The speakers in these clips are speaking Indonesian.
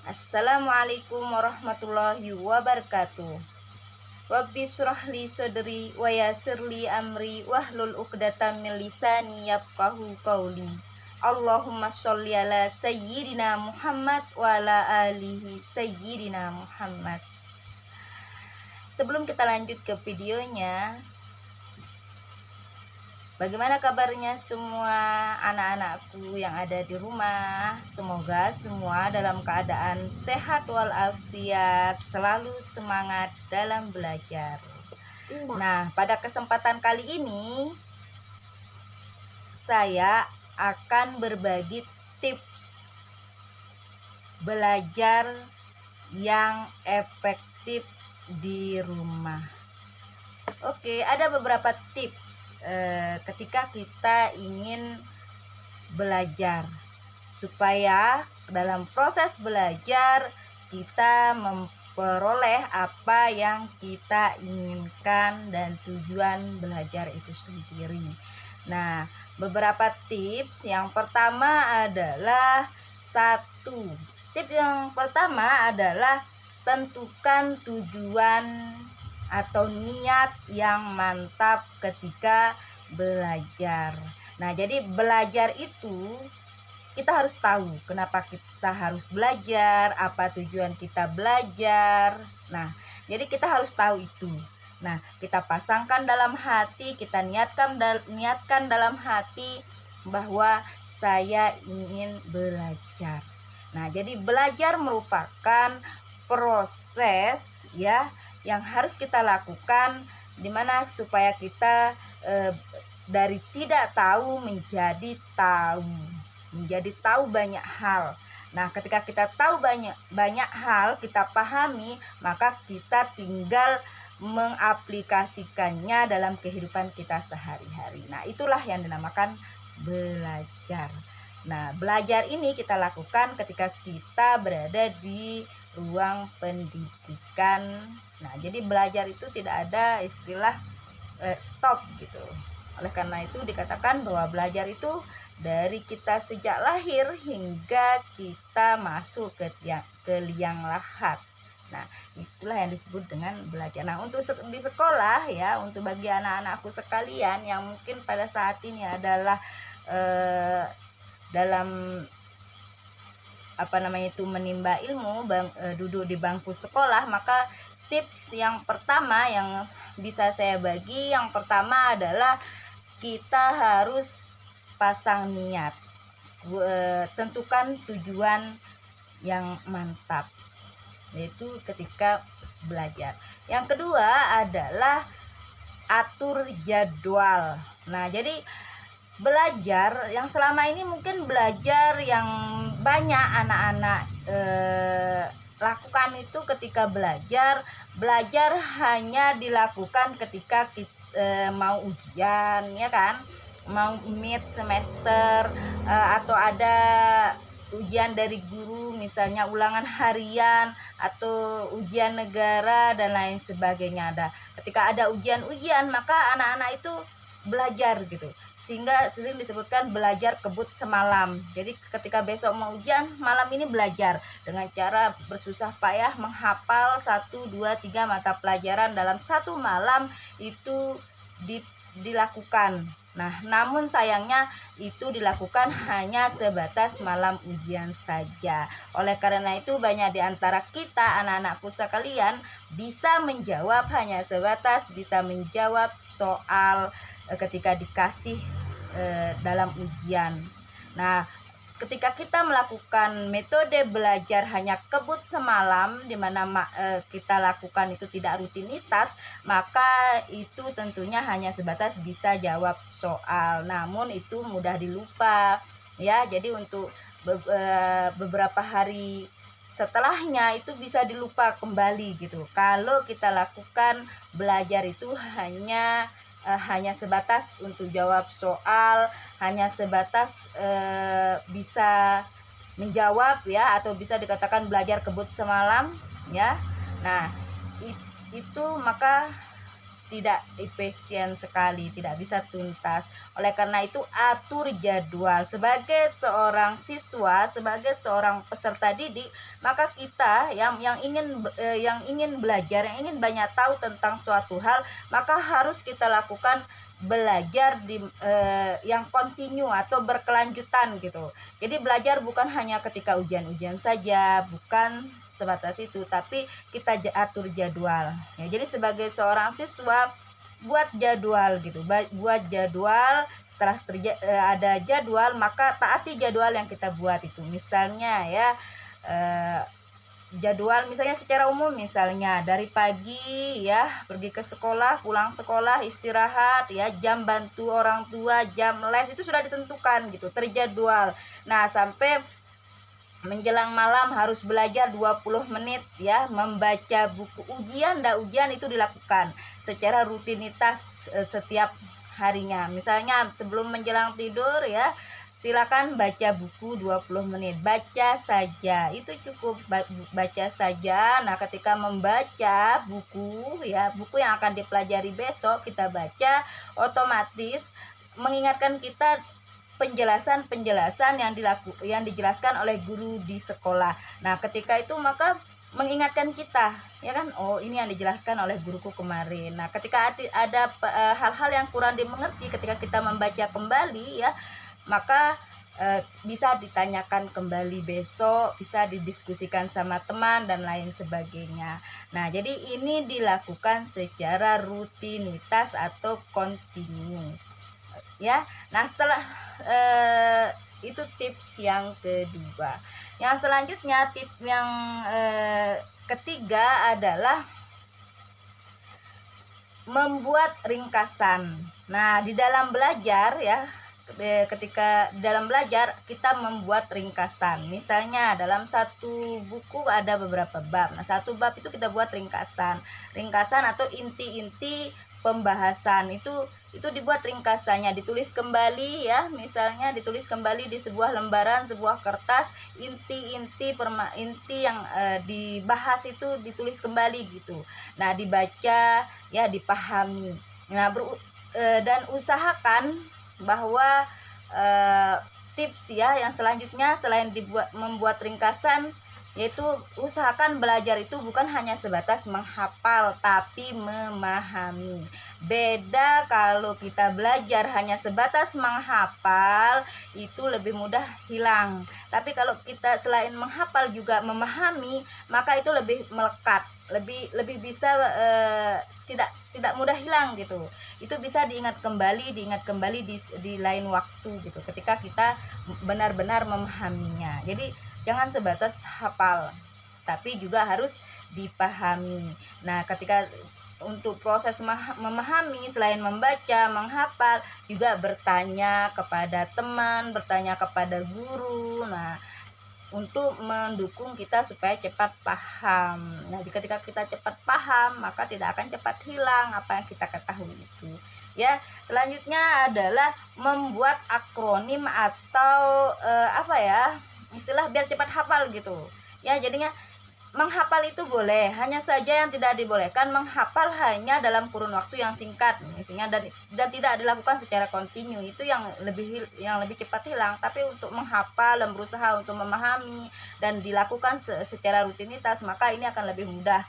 Assalamualaikum warahmatullahi wabarakatuh. Rabbi shrah li sadri wa yassir li amri wahlul 'uqdatam min lisani yafqahu qawli. Allahumma sholli ala sayyidina Muhammad wa ala alihi sayyidina Muhammad. Sebelum kita lanjut ke videonya, bagaimana kabarnya semua anak-anakku yang ada di rumah? Semoga semua dalam keadaan sehat walafiat, selalu semangat dalam belajar. Nah, pada kesempatan kali ini saya akan berbagi tips belajar yang efektif di rumah. Oke, ada beberapa tips ketika kita ingin belajar supaya dalam proses belajar kita memperoleh apa yang kita inginkan dan tujuan belajar itu sendiri. Nah, beberapa tips. Yang pertama adalah tips yang pertama adalah tentukan tujuan atau niat yang mantap ketika belajar. Nah, jadi belajar itu kita harus tahu kenapa kita harus belajar, apa tujuan kita belajar. Nah, jadi kita harus tahu itu. Nah, kita pasangkan dalam hati, kita niatkan dalam hati bahwa saya ingin belajar. Nah, jadi belajar merupakan proses ya yang harus kita lakukan, dimana supaya kita dari tidak tahu menjadi tahu banyak hal. Nah, ketika kita tahu banyak hal, kita pahami, maka kita tinggal mengaplikasikannya dalam kehidupan kita sehari-hari. Nah, itulah yang dinamakan belajar. Nah, belajar ini kita lakukan ketika kita berada di ruang pendidikan. Nah, jadi belajar itu tidak ada istilah stop gitu. Oleh karena itu dikatakan bahwa belajar itu dari kita sejak lahir hingga kita masuk ke liang lahat. Nah, itulah yang disebut dengan belajar. Nah, untuk di sekolah ya, untuk bagi anak-anakku sekalian yang mungkin pada saat ini adalah dalam menimba ilmu, duduk di bangku sekolah, maka tips yang pertama yang bisa saya bagi, yang pertama adalah kita harus pasang niat, tentukan tujuan yang mantap, yaitu ketika belajar. Yang kedua adalah atur jadwal. Nah, jadi belajar yang selama ini mungkin belajar yang banyak anak-anak lakukan itu ketika belajar hanya dilakukan ketika mau ujian, ya kan, mau mid semester atau ada ujian dari guru, misalnya ulangan harian atau ujian negara dan lain sebagainya. Ketika ada ujian maka anak-anak itu belajar gitu, sehingga sering disebutkan belajar kebut semalam. Jadi ketika besok mau ujian, malam ini belajar dengan cara bersusah payah menghafal 1, 2, 3 mata pelajaran dalam satu malam itu dilakukan. Nah, namun sayangnya itu dilakukan hanya sebatas malam ujian saja. Oleh karena itu banyak di antara kita, anak-anakku sekalian, bisa menjawab hanya sebatas bisa menjawab soal ketika dikasih dalam ujian. Nah, ketika kita melakukan metode belajar hanya kebut semalam, di mana kita lakukan itu tidak rutinitas, maka itu tentunya hanya sebatas bisa jawab soal, namun itu mudah dilupa ya. Jadi untuk beberapa hari setelahnya itu bisa dilupa kembali gitu. Kalau kita lakukan belajar itu hanya sebatas untuk jawab soal, hanya sebatas bisa menjawab ya, atau bisa dikatakan belajar kebut semalam ya. Nah, itu maka tidak efisien sekali, tidak bisa tuntas. Oleh karena itu atur jadwal. Sebagai seorang siswa, sebagai seorang peserta didik, maka kita yang ingin belajar, yang ingin banyak tahu tentang suatu hal, maka harus kita lakukan belajar yang kontinu atau berkelanjutan gitu. Jadi belajar bukan hanya ketika ujian-ujian saja, bukan sebatas itu, tapi kita atur jadwal. Ya, jadi sebagai seorang siswa buat jadwal gitu, buat jadwal. Setelah ada jadwal, maka taati jadwal yang kita buat itu. Misalnya ya, jadwal misalnya secara umum, misalnya dari pagi ya pergi ke sekolah, pulang sekolah, istirahat ya, jam bantu orang tua, jam les, itu sudah ditentukan gitu, terjadwal. Nah, sampai menjelang malam harus belajar 20 menit ya, membaca buku. Ujian itu dilakukan secara rutinitas setiap harinya. Misalnya sebelum menjelang tidur ya, silakan baca buku 20 menit, baca saja, itu cukup, baca saja. Nah, ketika membaca buku ya, buku yang akan dipelajari besok kita baca, otomatis mengingatkan kita penjelasan yang dijelaskan oleh guru di sekolah. Nah, ketika itu maka mengingatkan kita ya kan, oh ini yang dijelaskan oleh guruku kemarin. Nah, ketika ada hal-hal yang kurang dimengerti ketika kita membaca kembali ya, maka bisa ditanyakan kembali besok, bisa didiskusikan sama teman dan lain sebagainya. Nah, jadi ini dilakukan secara rutinitas atau kontinu ya. Nah, setelah itu tips yang kedua. Yang selanjutnya, tips yang ketiga adalah membuat ringkasan. Nah, di dalam belajar ya, ketika dalam belajar kita membuat ringkasan. Misalnya dalam satu buku ada beberapa bab. Nah, satu bab itu kita buat ringkasan atau inti-inti pembahasan. Itu dibuat ringkasannya, ditulis kembali ya. Misalnya ditulis kembali di sebuah lembaran, sebuah kertas, inti yang dibahas itu ditulis kembali gitu. Nah, dibaca ya, dipahami. Nah, dan usahakan bahwa tips ya yang selanjutnya selain membuat ringkasan, yaitu usahakan belajar itu bukan hanya sebatas menghafal tapi memahami. Beda kalau kita belajar hanya sebatas menghafal, itu lebih mudah hilang. Tapi kalau kita selain menghafal juga memahami, maka itu lebih melekat, lebih bisa tidak mudah hilang gitu. Itu bisa diingat kembali di lain waktu gitu, ketika kita benar-benar memahaminya. Jadi jangan sebatas hafal, tapi juga harus dipahami. Nah, ketika untuk proses memahami, selain membaca, menghafal, juga bertanya kepada teman, bertanya kepada guru. Nah, untuk mendukung kita supaya cepat paham. Nah, ketika kita cepat paham, maka tidak akan cepat hilang apa yang kita ketahui itu. Ya, selanjutnya adalah membuat akronim atau istilah biar cepat hafal gitu ya. Jadinya menghafal itu boleh, hanya saja yang tidak dibolehkan menghafal hanya dalam kurun waktu yang singkat misalnya, dan tidak dilakukan secara kontinu, itu yang lebih cepat hilang. Tapi untuk menghafal dan berusaha untuk memahami dan dilakukan secara rutinitas, maka ini akan lebih mudah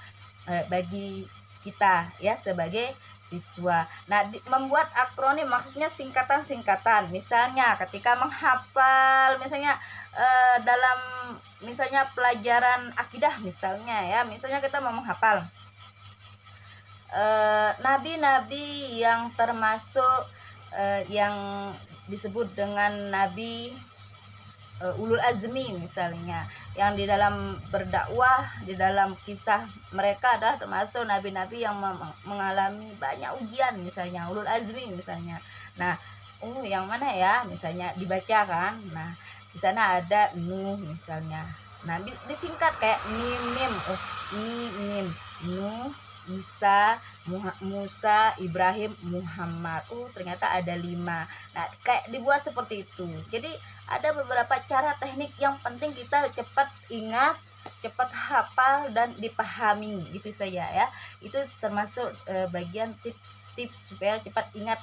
bagi kita ya sebagai siswa. Nah, membuat akronim maksudnya singkatan-singkatan. Misalnya ketika menghafal, misalnya dalam misalnya pelajaran akidah misalnya kita mau menghafal nabi-nabi yang termasuk yang disebut dengan nabi ulul azmi misalnya, yang di dalam berdakwah, di dalam kisah mereka adalah termasuk nabi-nabi yang mengalami banyak ujian misalnya, ulul azmi misalnya. Nah, yang mana ya misalnya dibacakan. Nah, di sana ada Nuh misalnya. Nah, disingkat kayak mim, Nuh, Isa, Musa, Ibrahim, Muhammad. Ternyata ada 5. Nah, kayak dibuat seperti itu. Jadi ada beberapa cara teknik yang penting kita cepat ingat cepat hafal dan dipahami, gitu saja ya. Itu termasuk bagian tips-tips supaya cepat ingat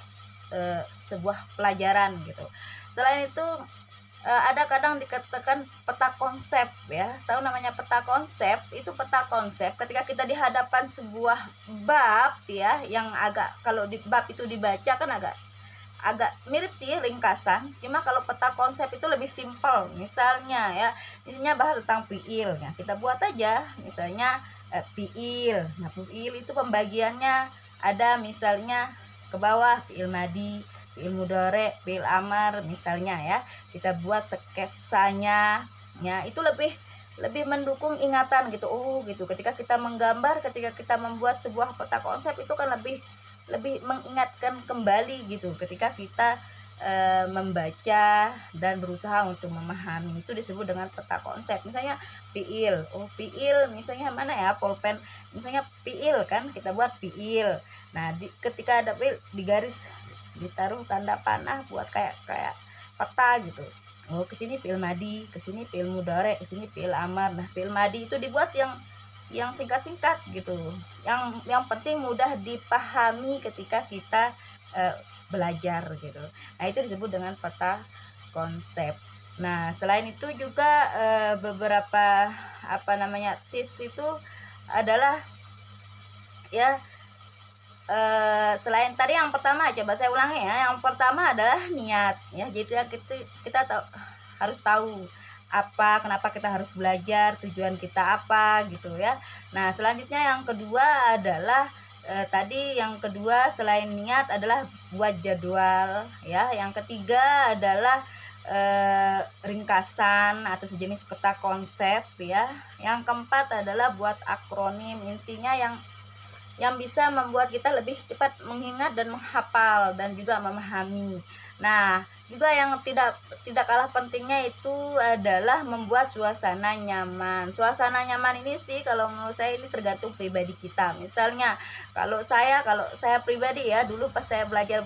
sebuah pelajaran gitu. Selain itu ada kadang dikatakan peta konsep ya. Tahu namanya peta konsep? Itu peta konsep ketika kita di hadapan sebuah bab ya, yang agak, kalau di bab itu dibaca kan agak mirip sih ringkasan, cuma kalau peta konsep itu lebih simpel. Misalnya ya, misalnya bahas tentang fiil, nah kita buat aja misalnya fiil. Nah fiil itu pembagiannya ada misalnya ke bawah fiil madi, fiil mudhari, fiil amar misalnya ya. Kita buat sketsanya ya, itu lebih mendukung ingatan gitu. Oh gitu, ketika kita menggambar, ketika kita membuat sebuah peta konsep itu kan lebih mengingatkan kembali gitu ketika kita membaca dan berusaha untuk memahami. Itu disebut dengan peta konsep. Misalnya fiil, oh fiil misalnya mana ya, pulpen misalnya fiil kan, kita buat fiil. Nah ketika ada fiil di garis, ditaruh tanda panah buat kayak peta gitu. Oh kesini fiil madi, kesini fiil mudhari, kesini fiil amar. Nah fiil madi itu dibuat yang singkat-singkat gitu, yang penting mudah dipahami ketika kita belajar gitu. Nah itu disebut dengan peta konsep. Nah selain itu juga beberapa tips itu adalah ya, selain tadi yang pertama, coba saya ulangi ya. Yang pertama adalah niat ya. Jadi kita harus tahu kenapa kita harus belajar, tujuan kita apa gitu ya. Nah selanjutnya yang kedua adalah tadi yang kedua selain niat adalah buat jadwal ya. Yang ketiga adalah ringkasan atau sejenis peta konsep ya. Yang keempat adalah buat akronim. Intinya yang bisa membuat kita lebih cepat mengingat dan menghafal dan juga memahami. Nah, juga yang tidak kalah pentingnya itu adalah membuat suasana nyaman. Suasana nyaman ini sih kalau menurut saya ini tergantung pribadi kita. Misalnya kalau saya pribadi ya, dulu pas saya belajar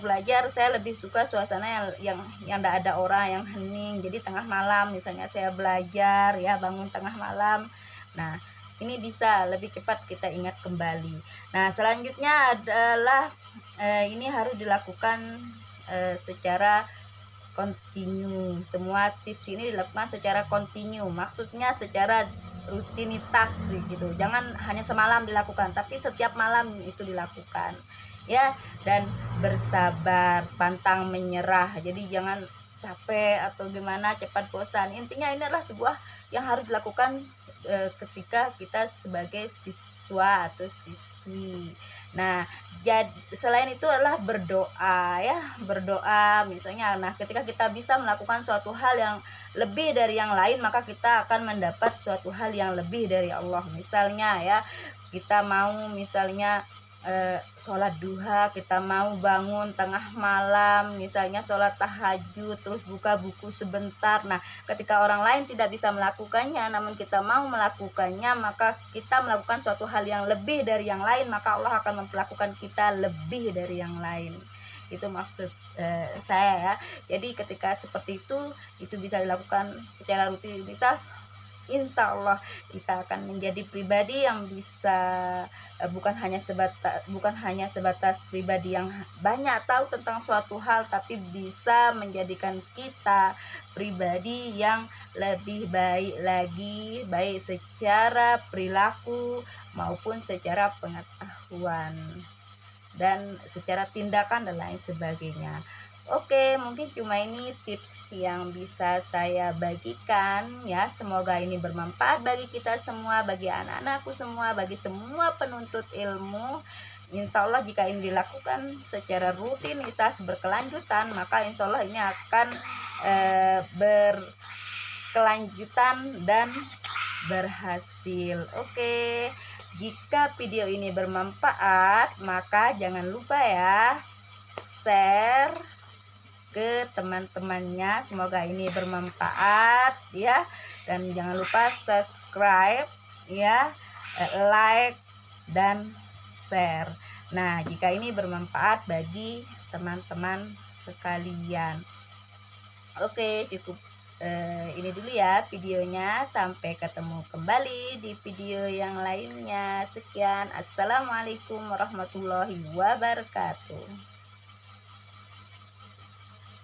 saya lebih suka suasana yang tidak ada orang, yang hening. Jadi tengah malam misalnya saya belajar ya, bangun tengah malam. Nah, ini bisa lebih cepat kita ingat kembali. Nah, selanjutnya adalah ini harus dilakukan secara kontinu. Semua tips ini dilakukan secara kontinu, maksudnya secara rutinitas gitu. Jangan hanya semalam dilakukan, tapi setiap malam itu dilakukan ya. Dan bersabar, pantang menyerah. Jadi jangan capek atau gimana, cepat bosan. Intinya ini adalah sebuah yang harus dilakukan ketika kita sebagai siswa atau siswi. Nah, selain itu adalah berdoa ya, berdoa misalnya. Nah, ketika kita bisa melakukan suatu hal yang lebih dari yang lain, maka kita akan mendapat suatu hal yang lebih dari Allah. Misalnya ya, kita mau misalnya sholat duha, kita mau bangun tengah malam, misalnya sholat tahajud, terus buka buku sebentar. Nah, ketika orang lain tidak bisa melakukannya, namun kita mau melakukannya, maka kita melakukan suatu hal yang lebih dari yang lain, maka Allah akan memperlakukan kita lebih dari yang lain. Itu maksud saya ya. Jadi ketika seperti itu bisa dilakukan secara rutinitas, insya Allah kita akan menjadi pribadi yang bisa bukan hanya sebatas pribadi yang banyak tahu tentang suatu hal, tapi bisa menjadikan kita pribadi yang lebih baik lagi, baik secara perilaku maupun secara pengetahuan dan secara tindakan dan lain sebagainya. Oke, mungkin cuma ini tips yang bisa saya bagikan ya. Semoga ini bermanfaat bagi kita semua, bagi anak-anakku semua, bagi semua penuntut ilmu. Insya Allah jika ini dilakukan secara rutinitas berkelanjutan, maka insya Allah ini akan berkelanjutan dan berhasil. Oke, jika video ini bermanfaat, maka jangan lupa ya share ke teman-temannya. Semoga ini bermanfaat ya, dan jangan lupa subscribe ya, like dan share. Nah, jika ini bermanfaat bagi teman-teman sekalian. Oke, cukup Ini dulu ya videonya, sampai ketemu kembali di video yang lainnya. Sekian, assalamualaikum warahmatullahi wabarakatuh.